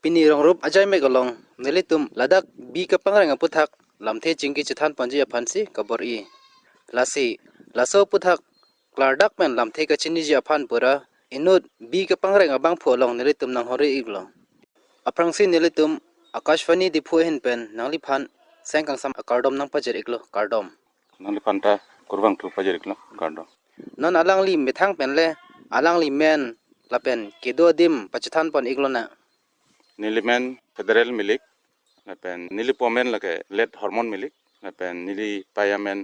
Pini rong rup ajai me golong nelitum ladak bi ka pangrang puthak lamthe jingki chithan panji aphansi kabori lasi laso puthak klardak men lamthe ka chini ji aphan pura inut bi ka pangrang abang pholong nelitum nang hore iglo aprangsi nelitum akashvani diphu hin pen nangli phan sengkang sam akardom nang pajer iglo kardom nangli phanta kurwang thu pajer iglo kardom non alangli mithang penle alangli men lapen kedo dim pachithan pon iglo na nilimen federal milik lapen nilipomen lake let hormone milik lapen nili payamen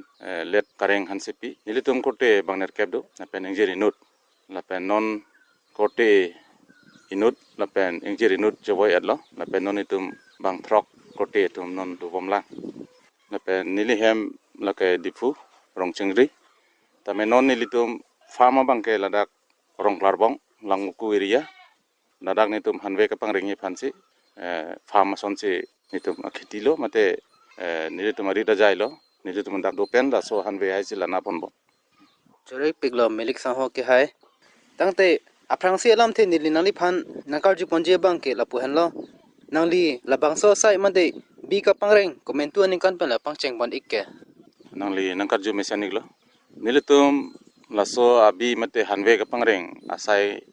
let kareng hansepi nilitum kote bangner kebdo lapen injeri nut lapen non kote inut lapen injeri nut joboy adlo lapen non itum bang throk kote tum non tu bomlang lapen nili hem lake dipu rong chengri tame non nilitum farma bangke ladak rong klarbong langku area ladak nitum hanwe ka pangringi phansi farm sonse nitum akhitilo mate nilitum arida jailo nilitum dak dopen da so hanwe hai sila na ponbo chorek piglo melik saho ke hai tangte aprangsi alam the nilinali phan nakarji ponje bangke lapu henlo nangli labangso sai made bi ka pangreng komentu aning kan pela pangcheng bon ikke nangli nangkarju mesaniglo nilitum laso abi mate hanwe ka pangreng asai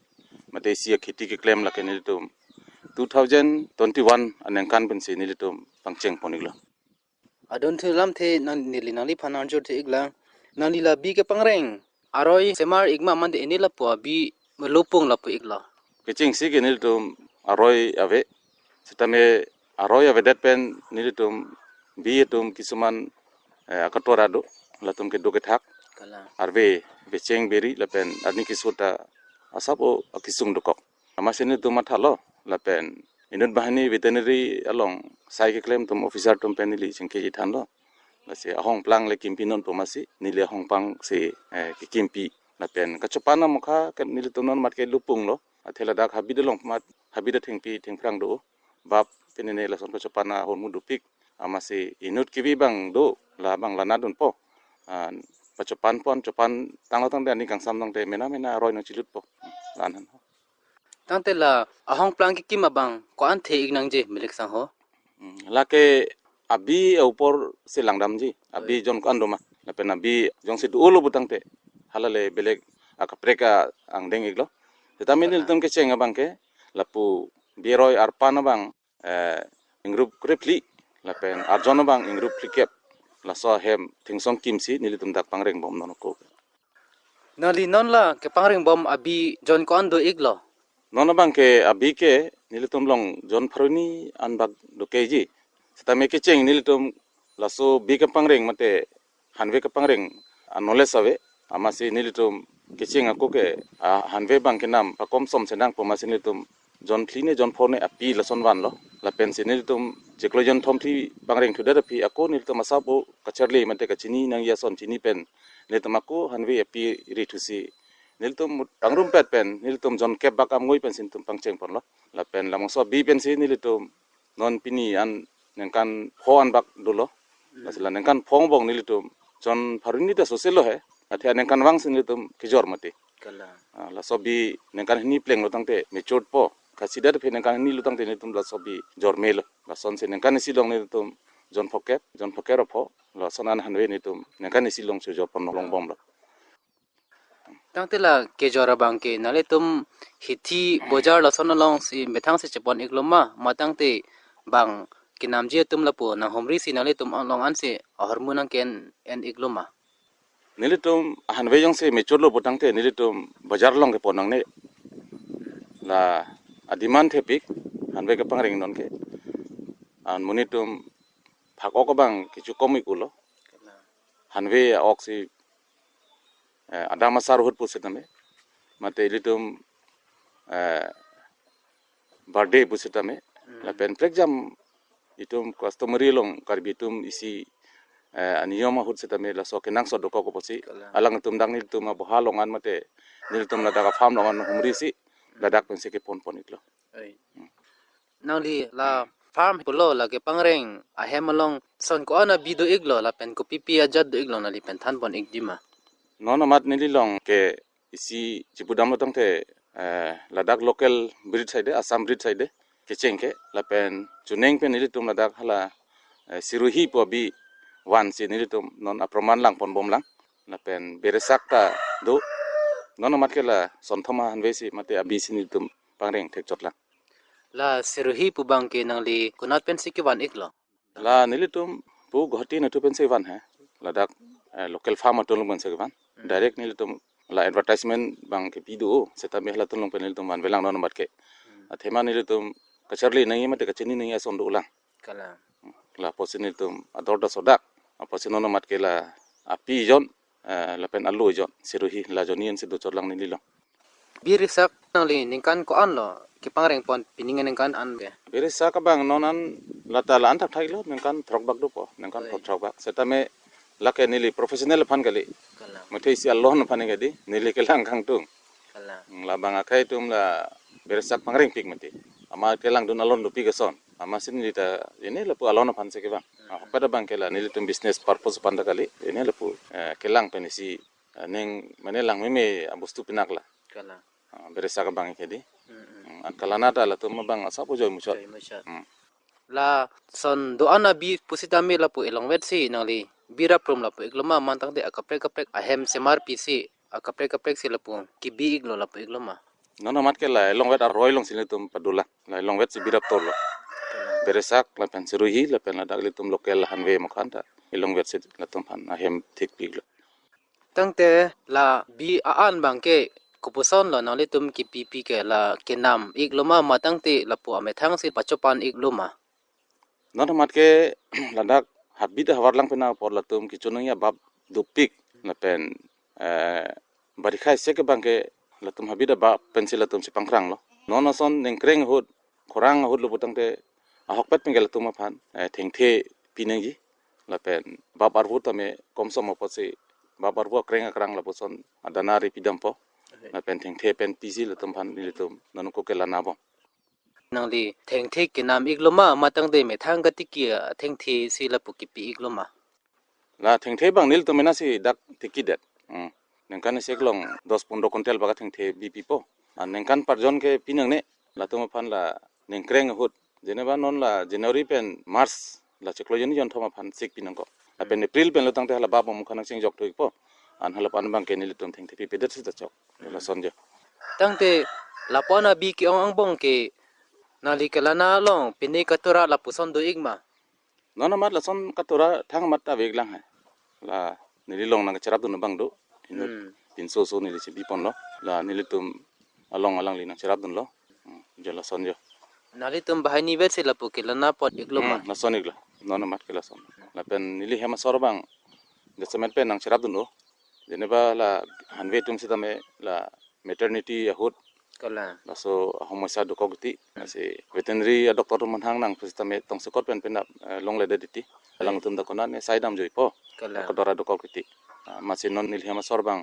mate sia khiti ke claim lake nilitum 2021 anengkan pensi nilitum pangcheng poniglo adon thu lam the nilinali phan arjor the igla nalila bi ka pangreng aroi semar igma mande enila po bi melopong lapu igla keching si ke nilitum aroi ave setame aroi ave dat pen nilitum bi etum kisuman akatorado latum ke doke thak kala arve becheng beri lapen arni kisuta asapo akisung dokok amasene tu mathalo lapen inut bahani veterinary along sai ke claim tum officer tum penili chingke ithanlo lase ahong plang le kimpinon pomasi nile ahong pang se ke kimpi lapen kachopana mukha ke nile tunon mat ke lupung lo athela dak habidalong mat habida thingpi thingprang do bab penene lason kachopana hormu dupik amase inut kibi bang do la bang lana dun po pachopan pon chopan tanglo tang dani kangsam nang te mena roi no chilut po lanan tangte la ahong plang ki kimabang ko an the ignang je melik sang ho lake abi upor se langdam ji abi jon ko andoma lapen abi jong se ulo butangte halale belek akapreka angdeng iglo tetamin iltum ke chenga bangke lapu biroi arpana bang ingrup krepli lapen arjona bang ingrup plikep laso hem thingsong kimsi nilitum dak pangreng bom nonoko nali non la ke pangreng bom abi jon ko ando iglo nona bangke abi ke nilitum long jon pharuni anbag dokeji setame ke cheng nilitum laso bi ke pangreng mate hanwe ke pangreng knowledge ave amasi nilitum ke cheng ako ke hanwe bang ke nam pakom som senang pomasi nilitum jon phline jon phone api lason wan lo la pensi nilitum jeklo jon thomthi pangreng thuda phi ako nilitum asapo kacharle mate kachini nang yason chini pen nilitum ako hanwe api rithusi nilitum tangrum pet pen nilitum jon kep bakam ngoi pen sintum pangcheng pon lo la pen lamongso bi pen si nilitum non pini an nengkan phoan bak dolo lasila nengkan phong bong nilitum jon pharuni ta soselo he athia nengkan wang sin nilitum kijor mate kala la sobi nengkan ni pleng lo tangte mechot po kasida de nengkan ni lo tangte nilitum la sobi jormel la son se nengkan si long nilitum jon phoker pho la sonan hanwe nilitum nengkan si long se jor pon long bom lo tangte la ke jora bangke nale tum hithi bojar la sonalong si methang se chepon igloma matangte bang kinamje tum lapo na homri si nale tum long an se hormonang ken en igloma nilitum hanwe jong se mechot lo potangte nilitum bajar long ke ponang ne la adiman thepik hanwe ke pangreng non ke an munitum phako ko bang kichu komik ulo hanwe oksi adama sarhut pusetame mate litum birthday pusetame la pen exam itum customary long karbitum isi aniyoma hut setame la so kenang so doko ko posi alang tum dang niltum bohalongan mate niltum la daga farm longan humri si ladak pen seke pon itlo nangli la farm pulo la ke pangreng ahemalong son ko ana bido iglo la pen ko pipi ajad do iglo na li pen than pon igdima nono mat nililong ke isi cipudam lo tangte ladak local breed side asam breed side ke cheng ke la pen chuneng pen nilitum ladak hala siruhi po bi wan si nilitum non aproman lang pon bom lang la pen beresak ta do non mat ke la son thoma hanve si mate abi si nilitum pangreng thek chot lang la siruhi pu bang ke nang li kunat pen si ke wan ik lo la nilitum pu ghoti na tu pen se wan hai ladak local farm atulung ban se wan direct nilitum la advertisement bang ke pidu seta me la tulung pen nilitum wan velang non mat ke athema nilitum kacharli nai mate kachini nai ason do lang kala la posinil tum adorda sodak posinono mat ke la api jon la pen alu jon siruhi la jonian sidu chorlang ni lilo bi risak nang li ningkan ko an lo ke pangreng pon piningan ningkan an ke bere sa ka bang nonan la ta la antak thailo nengkan throkbak do po nengkan throkbak setame la ke nili professional phan gali kala mate si allah no phane gadi nili ke lang kang tung kala la bang akai tum la bere sak pangreng pik mate ama ke lang dun alon do pigason ama sin lita ini lepu alon phan se ke bang pada bang ke la nili tum business purpose panda kali ini lepu ke lang penisi neng mane lang me abustu pinak la kala bere sak bang ke di an kalana ta la tum bang asa po joy muchot la son do ana bi pusitami la pu elong wet si nang li bira prom la pu igloma mantang de akaprek kaprek ahem semar pc akaprek kaprek si la pu ki bi iglo la pu igloma nono mat ke la long wet a roy long sin tum padula la long wet si birap tolo bere sak la pen siruhi la pen la dagli tum lokel hanwe mo khanta long wet si la tum han ahem thik piglo tangte la bi aan bang ke kupuson lo nang li tum ki pp ke la kenam igloma matang te la pu amethang si pachopan igloma nono mat ke la dak habita hawar lang pena por la tum ki chunung ya bab dupik la pen barikhai se ke bang ke la tum habida ba pensil la tum si pangkrang lo nono son nengkreng hud khorang hud lo butang te ahok pet pengel tum phan thengthe pinengi la pen bab arvu tame komsom opose bab arvu kreng krang la poson adanari pidam po la pen thengthe pen pisi la tum phan ni tum nono ko ke la na bo nang li thengthe kenam igloma matang de methang gati ki thengthe si la pu ki pi igloma la thengthe bang nil tum na si dak tikidet nengkan seklong 10-15 kontel baga thengthe bp po an nengkan parjon ke pinang ne la tum phan la nengkreng hut jeneba non la january pen mars la cheklo jeni jon thoma phan sik pinang ko la pen april pen lotang te hala bab mum khana sing jok thoi po an hala pan bang ke nil tum thengthe pi pedet si ta chok la sonje tangte lapona bi ki ong bong ke nali kelana long pine katura la puson do igma non mat la son katura thang mat ta veglang hai la nililong nang charap dun bang do tin so nili si bipon lo la nilitum along alang li nang charap dun lo jela sonje nali tum bahani bet se la pu kelana pot igloma la sonik la non mat ke la son la pen nili hema sorbang de semet pen nang charap dun lo jeneba la hanve tum sitame la maternity hut kala la so homasa dokogti ase veterinary doctor man hang nang sitame tong sekot pen pen long le dediti alang tum da konan ne saidam joi po kala ko dora dokogti masin non nil hema sorbang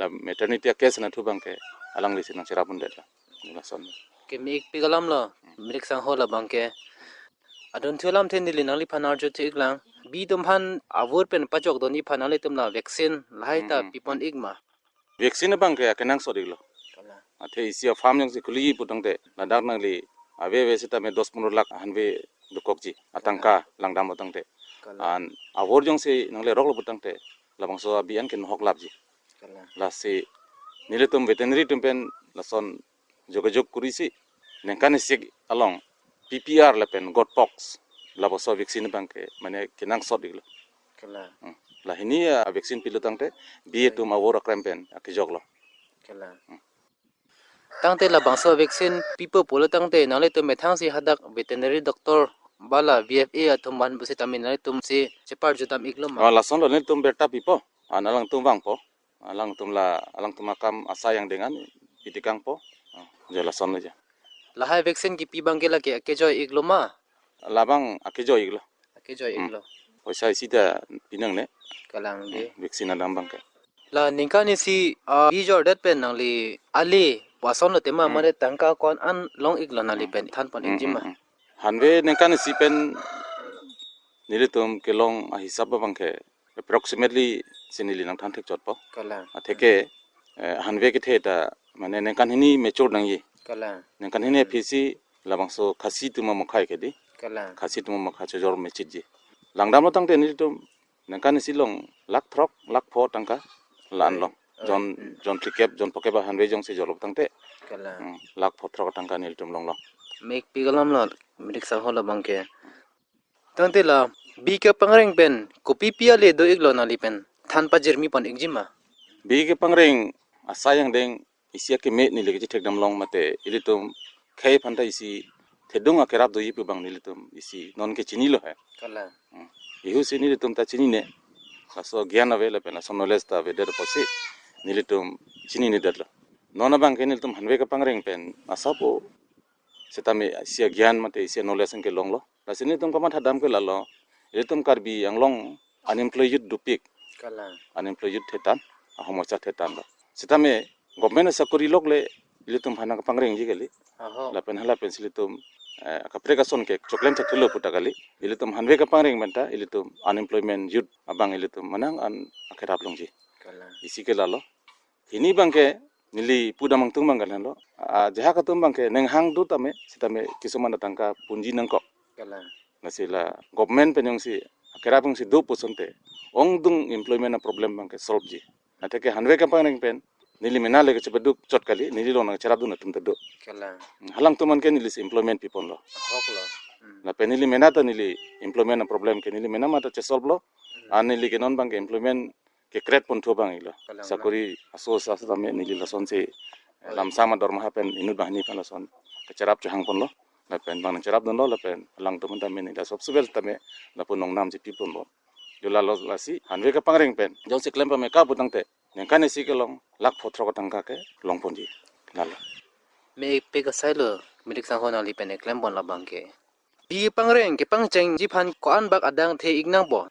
la maternity case na thubang ke alang li sinang charap dun de la son ke mi ik pigalam lo mrik sang hola bangke adon thulam then nili nali phanar jo te iglang bi dum han avur pen pachok doni phanale tum la vaccine laita pipon igma vaccine bang ke kenang sodiglo kala athe isia farm jang se kuli putang de la dak nang li ave ve sita me 10-15 lakh hanve dukokji atangka langdam utang de kala an avor jang se nang le roklo putang de labang so abian ken hok labji kala la se niletum veterinary tumpen la son jogajog kurisi nengkan sik along ppr la pen godpox la bo so vaccine bang ke mane kenang sodiglo kala la hini vaccine pilutang te bi tu ma wora krempen akijoglo kala tangte la bangso vaccine pipo polo tangte nale tum methang si hadak veterinary doctor bala vfa athumban busi tamin tum si chepar jutam igloma la son lo ne tum berta pipo analang tum bang po alang tum akam asa yang dengan pitikang po jela son ja la hai vaccine ki pi bangke la ke joy igloma labang akijo iglo ke joy iglo poisa isida pinang ne kalang de vaccine adam bang ke la ningkani si bi jor dat pen nang li ali wason te ma mare tangka kon an long igla na li pen than pon injima hanwe nengkan si pen nilitum kelong hisab bang ke approximately sinili nang than thek chot po kala atheke hanwe ke theta mane nengkan hini mature nang yi kala nengkan hini phisi la bangso khasi tuma mokhai ke di kala khasi tuma mokha chojor mechit ji langdam lo tangte nilitum nangkan silong lak throk lak pho tangka lan long jon tlikep jon pokeba hanwe jong se jolop tangte kala lak pho throk tangka nilitum long long mek pigalam lo midik sang hola bangke tangte la bi ka pangreng pen kopi pia le do iglo na li pen than pa jermi pon igjima bi ke pangreng asayang deng isia ke me nilege ji thekdam long mate ilitum khai phanta isi thedung akerap do yipu bang nilitum isi non ke chini lo hai kala ihu se nilitum ta chini ne kaso gyan ave la pena so knowledge ta ve der posi nilitum chini ne der nona bang ke nilitum hanwe ka pangreng pen asapo setame isia gyan mate isia knowledge ke long lo la sini tum kamat hadam ke lalo nilitum karbi yang long unemployed dupik kala unemployed thetan ahomocha thetan lo setame government sakuri lokle nilitum hana ka pangreng ji geli aho la pen hala pen silitum kaprekason ke choklem thakilo putakali ilitum hanwe ka pangreng menta ilitum unemployment youth abang ilitum manang an akherap longji kala isi ke lalo ini bangke nili pudamang tung bangkan lo jaha ka tum bangke neng hang du tame sitame kisuman tangka punji nangko kala nasila government penyong si akherapung si 2% te ongdung employment problem bangke solve ji atake hanwe ka pangreng pen nili menale ke chebeduk chot kali nili lo nang charadu na tum tedo kala halang tuman ke nili employment people lo hok lo la penili menata nili employment na problem ke nili mena mata che solve lo an nili ke non bang ke employment ke create pon tho bang ilo sakuri aso sa tame nili la son se lam sama dorma pen inu bahni pan la son ke charap chang pon lo la pen bang charap don lo la pen halang tuman tame ni la subsibel tame la pon nong nam ji people lo yola lo la si hanwe ka pangreng pen jol se klem pa me ka butang te nengkan isi ke long lak photro ka tangka ke long pon ji lalo me pe ka sailo midik sang hona li pen eklem bon la bangke bi pangreng ke pangcheng ji phan ko an bak adang the ignang bo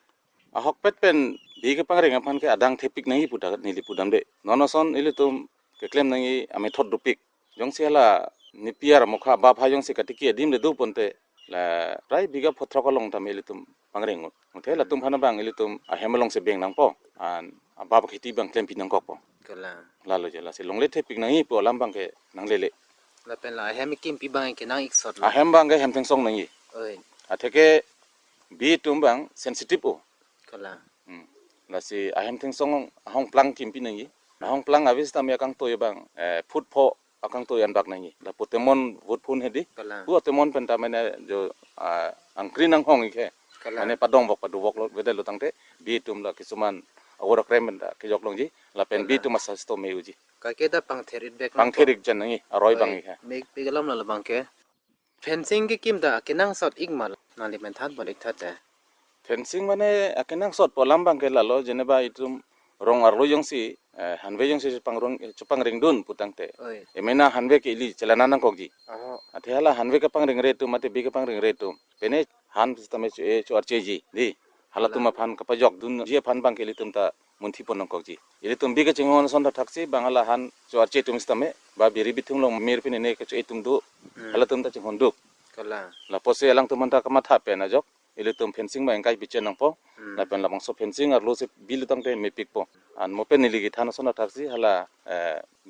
ahok pet pen bi ke pangreng aphan ke adang thepik nangi puta nili pudam de nonoson ilitum ke klem nangi ame thot dupik jong siala nipiar mokha ba pha jong se katiki dim le du ponte la rai biga photra ko long tam ilitum pangreng mothe la tum phana bang ilitum a hemelong se beng nang po an ba khiti bang klem pinang ko po kala la lo jela se longle thepik nangi po lam bang ke nang lele la pen la hem kim pi bang ke nang ik sot a hem bang ke hem theng song nangi oi a theke bi tum bang sensitive o kala la si ahem theng song ahong plang kim pi nangi ahong plang avis tam ya kang to bang food pho akang to yan bak nangi la potemon vot phun hedi kala pu potemon penta mane jo angkri nang hong ike kala mane padong bok padu bok lo vedel lo tangte bi tum la kisuman awora krem da ke jok longji la pen bi tum asas to meuji ka ke da pang therit bek pang therik jan nangi aroi bang ike mek pe galam la bangke fencing ke kim da ke nang sot igmal na li men that bon ik that fencing mane akenang sot polam bang ke la lo jeneba itum rong arlo jong si hanwe jong si pang ring dun putangte oi emena hanwe ke ili celana nang kokji aho athiala hanwe ka pang ring retu mate bi ka pang ring retu pene han sistame chu archeji di halatuma phan ka pajok dun je phan bang ke litum ta munthi pon kokji ili tum bi ka chingon son da thaksi bangala han chu arche tum sistame ba biri bitung lo mer pine ne ka chu etum du halatum ta chingon du kala la pose alang tum ta ka matha pe na jok ili tum fencing ba engkai bichen nang po la pen la bang so fencing ar lo se bil tang te me pik po an mo pen nili gi thana son da thaksi hala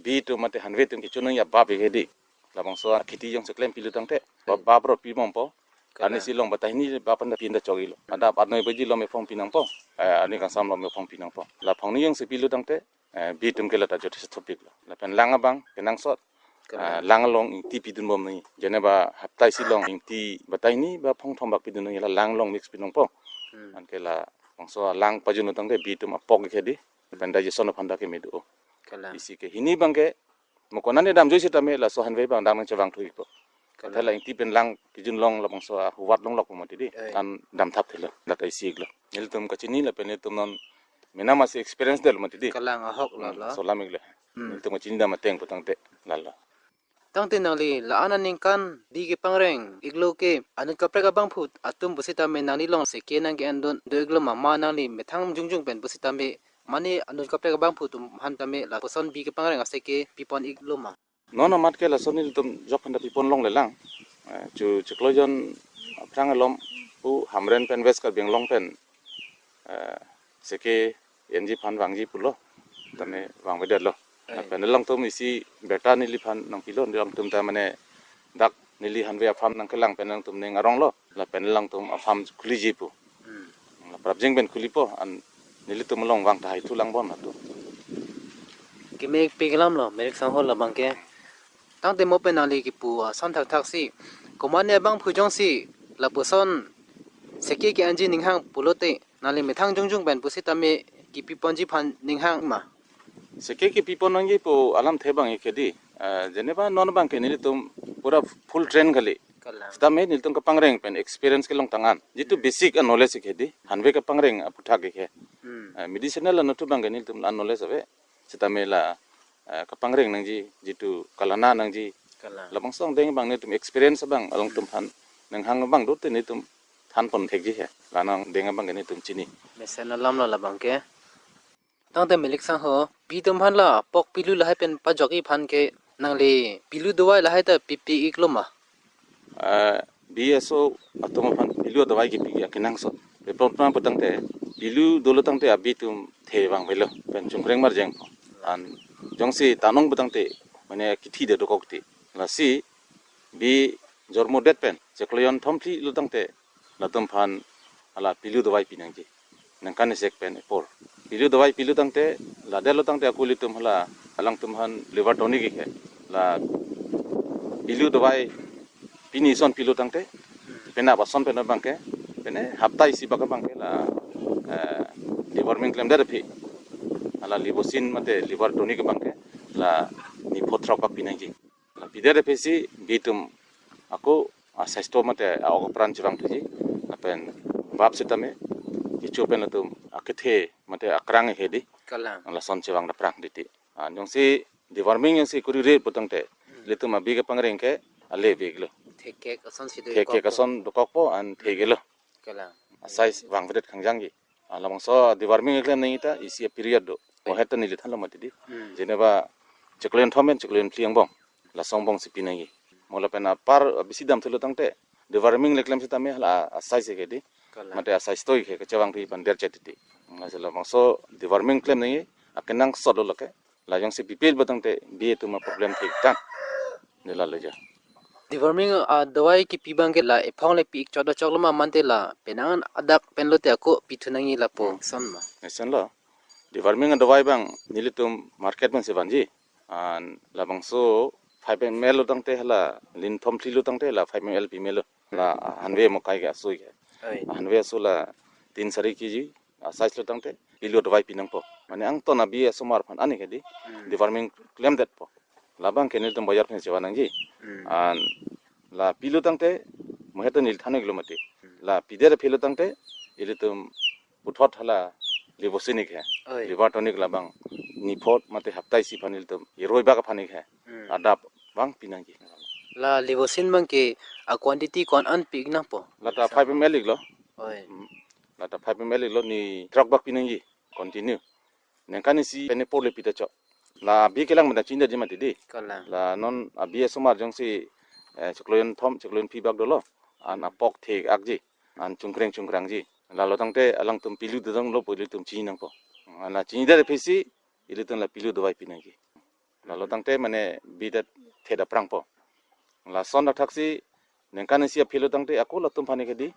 bi tu mate hanwe tum ki chunung ya ba be di la bang so khiti jong se klem pilu tang te ba bro pi mom po ani silong batai ni ba pan da pin da chogi lo ada pat noi beji lo me phong pinang po ani ka sam lo me phong pinang po la phong ni jong se pilu tang te bi tum ke la ta jot se topik lo la pen langa bang kenang sot lang long ti pidun bom ni jeneba haptai silong ti batai ni ba phong thom bak pidun ni la lang long mix pinong po an ke la bangso lang pajun tang te bi tum apok ke di pen da je sono phanda ke medu kala isi ke hini bang ke mokonan ni dam joi sitame la so hanwe bang dam che bang thui po kala inti pen lang kijun long la bangso huwat long lok mo ti di an dam thap thila la tai sig lo nil tum ka chini la pen tum non mena mas experience del mo ti di kala nga hok la so la megle nil tum chini da mateng potang te la tang te nali la ananing kan di ke pangreng iglo ke anu kapre ka bang phut atum busita me nani long se ke nang ke andon do iglo ma nali methang jungjung pen busita me mane anu kapre ka bang phut han tame la poson bi ke pangreng ase ke pipon iglo ma nono mat ke la sonil tum jok handa pipon long le lang chu chuklojon prang lom pu hamren pen west ka benglong pen seke enji phan wangji pulo tame wang bedel lo pen long tum isi beta ni li phan nang pilo long tum ta mane dak nili hanwe afam nang kelang penang tum ning arong lo la penelang tum afam khuli jipu la prabjeng ben khuli po an nili tum long wang thai tu lang bon atu ki mek piglam lo merek sang hol la bangke tang te mo penali ki pu san thak thak si komane bang phujong si la puson seki ki anji ninghang pulote nali methang jungjung ben pusi tame ki piponji phan ninghang ma seke ki pipon nang po alam thebang ekedi jeneba non bang ke nili tum pura full train gali kala stame nil tum ka pangreng pen experience ke long tangan jitu basic knowledge ekedi hanwe ka pangreng aputha ke ke medicinal la notu bang nil tum knowledge ave stame la ka pangreng nang ji jitu kalana nang ji kala labang song deng bang ne tum experience bang along tum han nang hang bang do te ne tum than pon thek ji he lanang deng bang ne tum chini mesena lam la bangke tang te melik sang ho pi tum phan la pok pilu la hai pen pa jogi phan ke nang le pilu dowai la hai ta pipi ikloma BSO atoma phan pilu dawai ki pi akinang so pe protma patang te pilu dolo tang te abi tum the bang velo pen chungkreng mar jeng an jongsi tanong patang te mane kithi de dokok ti la si bi jormo det pen chekloyon thomthi lutang te latum phan ala pilu dawai pinang ji nangkan sek pen por pilu dawai pilu tang te la de lutang te akuli tum hala alang tum han liver tonic ke la pilu dawai pini son pilu tang te pena bason pena bangke pene hapta isi baka bangke la liver min klem der phi ala libosin mate liver tonic bangke la ni potra pak pinang ji la bidere pesi bitum aku saisto mate aw pran chibang tuji apen bab setame ichu pen tum akethe mate akrang hedi kala la son chibang da prang diti jongsi dewarming yang si kuri re potang te letum abi ke pangreng ke ale beglo theke ason si de ke kason dokok po an thegelo kala size wang vedet khangjang gi lamang so dewarming eklen nei ta isi period do mo heta ni lithan lamati di jeneba cheklen thomen cheklen pliang bong la songbong sipi nei mola pena par bisidam thelo tangte dewarming leklem sitame hala size ke di kala mate size toy ke chawang phi ban der chetiti ngasela mangso dewarming klem nei akenang solo lake la jong si pipil batangte bi tu ma problem thik tan nila leja deworming dawai ki pibang ke la ephang le pik chodo chokloma mante la penangan adak penlo te ko pithunangi la po son ma nesen lo dewarming dawai bang nilitum market man se banji an labang so 5 ml lo tangte hala lin thom thli lo tangte la 5 ml pml la hanwe mo kai ga soi ga oi hanwe so la 3 sari kg size lo tangte ilo dawai pinang po mane ang to na bi somar phan ani kedi dewarming claim that po labang kenil tum bayar phen sewa nang ji an la pilo tangte moheta nil thane kilomati la pidere phelo tangte ilitum uthot hala libosinik he oi liver tonic labang ni phot mate haptai si phanil tum iroi ba ka phanik he adap bang pinang ji la livosin bang ke a quantity kon an pik na po lata 5 ml lo oi lata 5 ml lo ni truck bak pinang ji continue nengkani si pene por le pita cho la bi kelang mata chinda jema ti di kala la non abi somar jong si chekloyon thom chekloyon pi bak dolo an apok thek akji an chungkrang ji la lo tangte alang tum pilu dang lo poli tum chi nang po la chi der phisi ilitung la pilu dawai pinang ji la lo tangte mane bi dat theda prang po la son da thaksi nengkan si philo tangte aku la tum phani ke di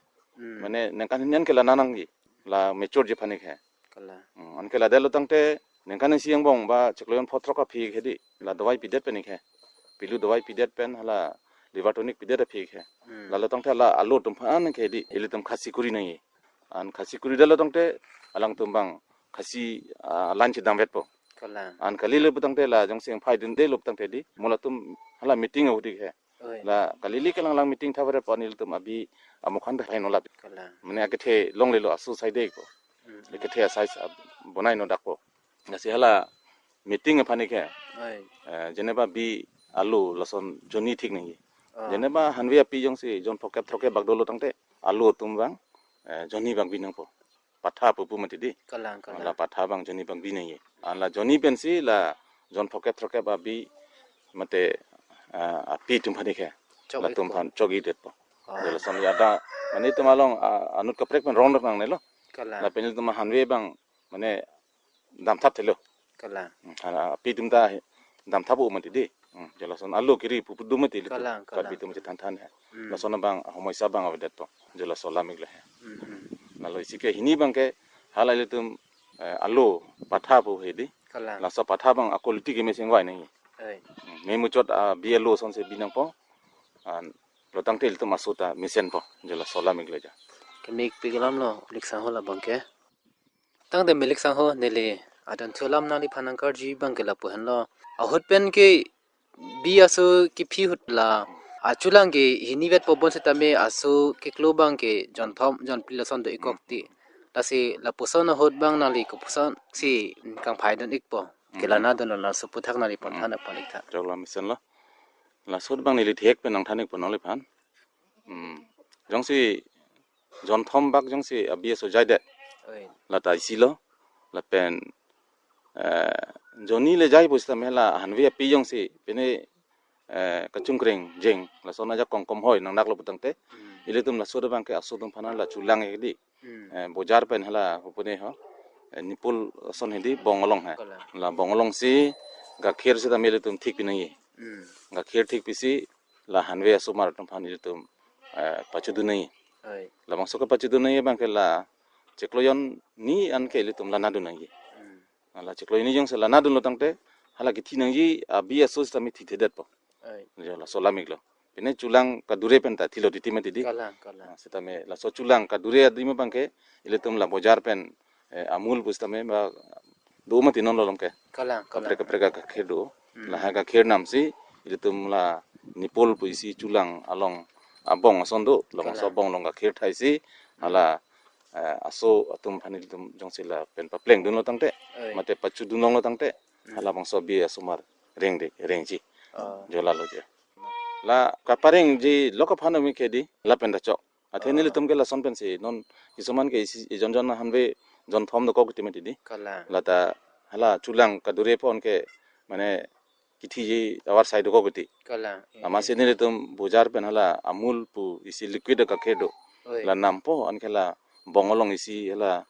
mane nengkan nyan ke la nanang ji la mature ji phani ke kala an ke la delo tangte nengkan si yang bong ba chekloyon photro ka phi ke di la dawai pidet pe ni ke pilu dawai pidet pen hala liver tonic pidet phi ke la lo tangte la alu tum phan ke di ilitum khasi kuri nei an khasi kuri delo tangte alang tum bang khasi lunch dam vet po kala an kalile butang te la jong sing phai din de lop tang te di mola tum hala meeting odi ke oi la kalili ke lang meeting thavare panil tum abi amukhan da no la kala mane akethe long le lo asu sai de ko ekethe sai bonai no dakpo ngasi hala meeting phani ke oi jeneba bi alu lason joni thik nei jeneba hanwe api jong si jon thoke bak dolo tang te alu tum bang joni bang binang po patha pupu mati di kala la patha bang joni bang bi nei la joni pensi la jon thoke ba bi mate api tum phani ke la tum phan chogi det po la son yada mane tumalong anut kaprek men rong nang ne lo kala la penil tum hanwe bang mane dam thap thelo kala api tum da dam thabu mati di jala son allo kiri pupudu mati litu Kalang, kat kalang. bitu mati tan hai la son bang homoi sabang avedet po jala solamik le na lo isike hini bang ke halai litum allo patha po hedi kalang la sa patha bang akoliti ke mesing wai nai ai memuchot bielo son se binang po an lotang tel tu masuta misen po jala solamik le ja kemik pigelam lo lik sang ho la bangke tang de milik sang ho nele adan tholam na li phanangkar ji bangke la puhan lo ahot pen ke bi aso ki phi hut la achulang ke hinivet pobon se tame aso ke klobang ke jon thom jon pilason do ikok ti la se la puson hot bang na li ko puson si kang phai don ikpo kelana don la su puthak na li pon thana panik tha jala misen la sot bang ni li thek pe nang thanik po no le phan jongsi jon thom bak jongsi abia so jai de oi la tai silo la pen joni le jai pusta mela hanwi pi jongsi pene kachungkreng jeng la sona ja kongkom hoi nang nak lo putang te iletum la soda bang ke asodum phana la chulang hedi bojar pen hala upune ho nipul son hedi bongolong ha la bongolong si ga kher se tamele tum thik pinai ga kher thik pisi la hanwe asumar tum phan iletum pachudu nai oi la bang soka pachudu nai bang ke la chekloyon ni an ke iletum la nadu nai la chekloyon ni jong se la nadu lo tangte hala ki thinang ji abi asos tami thithedet po oi la solamik lo pene chulang ka dure pen ta thilo diti mati di kalang setame la so chulang ka dure adima bangke iletum la bojar pen amul pustame ba do mati non lolom ke kalang kapre ka khedo la ha ka kher nam si iletum la nipol puisi chulang along abong sondo long so bong long ka kher thai si ala aso atum phanil tum jongsila pen pa pleng dun lo tangte mate pachu dunong lo tangte ala bang so bi asumar rengji jola lo je la kapareng ji loka phana mi kedi la pen da chok atheni le tum ke la son pen si non kisuman ke jon jon hanbe jon thom do ko timeti di kalang la ta hala chulang ka dure pon ke mane kithi ji awar side ko goti kalang ama se ne tum bojar pen hala amul pu isi liquid ka kedo la nampo an kela bongolong isi hala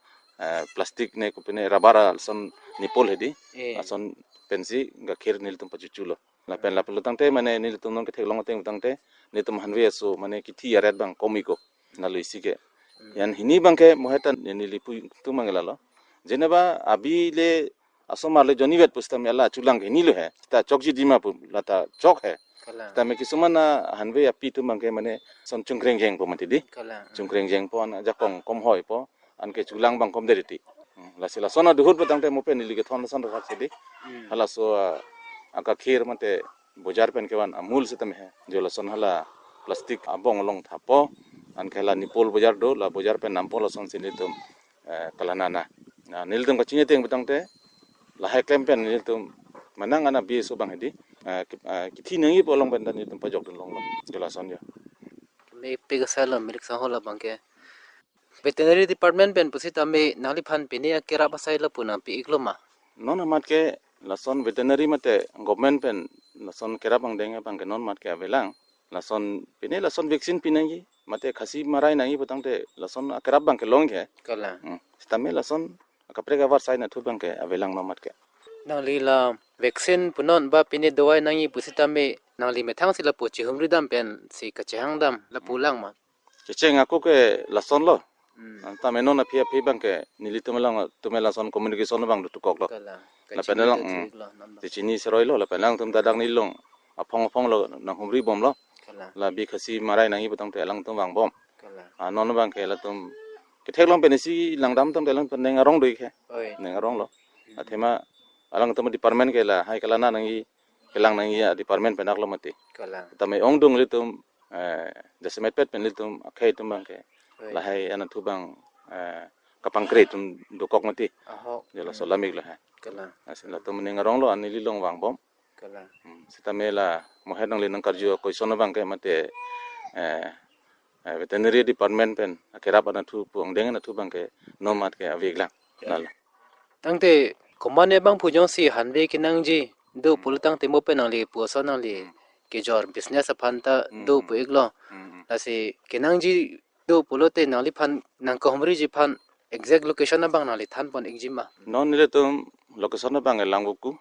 plastic ne ko pene rabara son nipol hedi son pensi ga kher nil tum pachuchulo la pen la pelutangte mane nil tum non ke theklong teng tangte ne tum hanwe so mane kithi aret bang komiko na lo isi ke yan hini bangke moheta ni lipu tu mangela lo jeneba abi le asomar le joni vet pustam yalla chulang ke ni lo he ta chokji dima pu lata chok he kalang ta me kisumana hanwe api tu mangke mane son chungkreng jeng po mati di kalang chungkreng jeng po na jakong kom hoi po an ke chulang bang kom deriti la sila sona duhut patangte mope ni lige thon son rak sidi hala so aka kher mate bojar pen ke wan amul se tame he jola son hala plastic abong long thapo an khela nipol bojar do la bojar pen nampo la son sinitum kalana na nildum ka chinyete betangte la hai kempen nildum manang ana bi so bang hedi kithi nangi polong pen dan nildum pajok dun long jola son ya me pegasala milik sang hola bangke veterinary department pen pusi tame nali phan pene kera basai la puna pi ikloma non amat ke la son veterinary mate government pen la son kera bang denga bang ke non mat ke avelang la son pine la son vaccine pinangi mate khasi marai nangi betangte la son kera bang ke long ke kalang stame la son kapre ka war sai na thu bang ke avelang no mat ke nali la vaccine punon ba pine dawai nangi pusi tame nali methang sila pu chi humri dam pen si kachang dam la pulang ma checheng aku ke la son lo ta menon na phi bang ke nilitumelang tumela son communication bang du kok lo kalang la penelang ti chini seroi lo la penelang tum dadang ni long apong lo na humri bom lo kalang la bi khasi marai nangi betang te lang tum bang bom kalang non bang ke la tum ke theklong penisi langdam tum telang peneng arong doi ke oi neng arong lo athema alang tum department ke la hai kala na nangi kelang nangi ya department penak lo mati kalang tame ong dong li tum desemet pet pen li tum akai tum bang ke la hai ana thu bang kapang kre tum dokok mati aho jela solamik la hai kalang asin la tum neng arong lo ani li long wang bom kalang sitame la mohet nang li nang karjo ko sono bang ke mate veterinary department pen akerap ana thu puang deng na thu bang ke nomat ke aviglang nal tangte komane bang pujong si hanbe kinangji do pulutang temo penali puso nali ke jor business phanta do pu iglo lasi kinangji do pulote nali phan nang ko humri ji phan exact location na bang nali than pon exima non nile tum location bang langbuku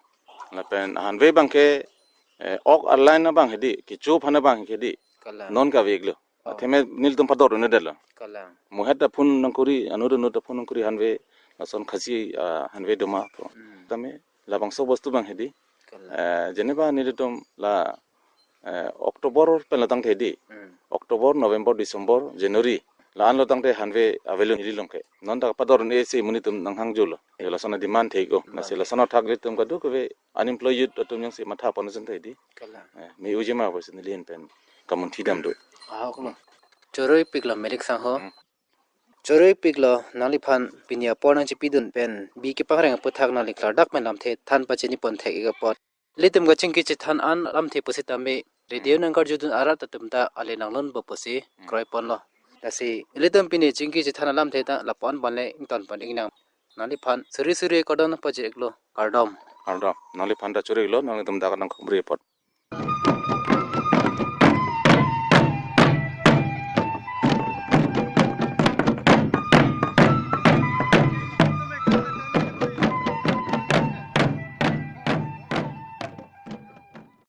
la pen hanve bang ke ok online na bang hedi ki chu phana bang hedi kala non ka veglo theme niltum pador ne dela kala moheta phun nangkuri anudu no phun nangkuri hanwe ason khasi hanwe doma tame labang so bostu bang hedi jeneba nilitum la Oktober pelatang thedi Oktober November December January la an lotang te hanwe avelo nililong ke non ta pador ne se munitum nanghang julo la sona demand thego na se la sona thak litum ka du ke unemployed tum yang se matha pon jan thedi kala me ujima bos nilien pen kamun thidam do ahoklo choroi pikla merik sang ho choroi pikla naliphan pinia porna chi pidun pen bi ki pangreng puthak na likla dak men lam the than pa chini pon the ga pot litum ga chingki chi than an lam the pusita me radio nangkar judun arat tatumta ale nanglon bo posi kroi pon lo tasi litum pini chingki chi than lam the ta lapon banle ington pon ingnam naliphan suri suri kodon pa je eklo kardom alda nali phanda chore lo nang dum daga nang khumri pot